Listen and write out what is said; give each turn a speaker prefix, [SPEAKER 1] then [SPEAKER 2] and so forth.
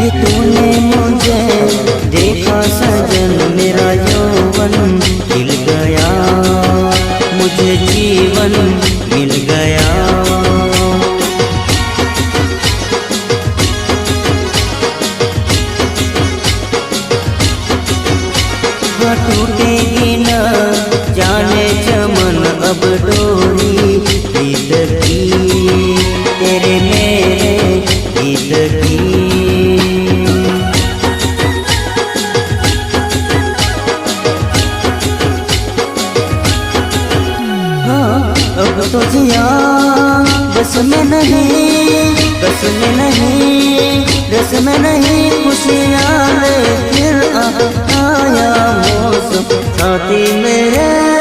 [SPEAKER 1] ये तूने मुझे देखा सजन, मेरा यौवन खिल गया, मुझे जीवन मिल गया। टूटेगी न जाने चमन अब डोरी प्रीत की, तेरे मेरे गीत की। हाँ अब तो जिया बस में नहीं, बस में नहीं, रस में नहीं, खुशियाँ ले फिर आया मौसम साथी मेरे।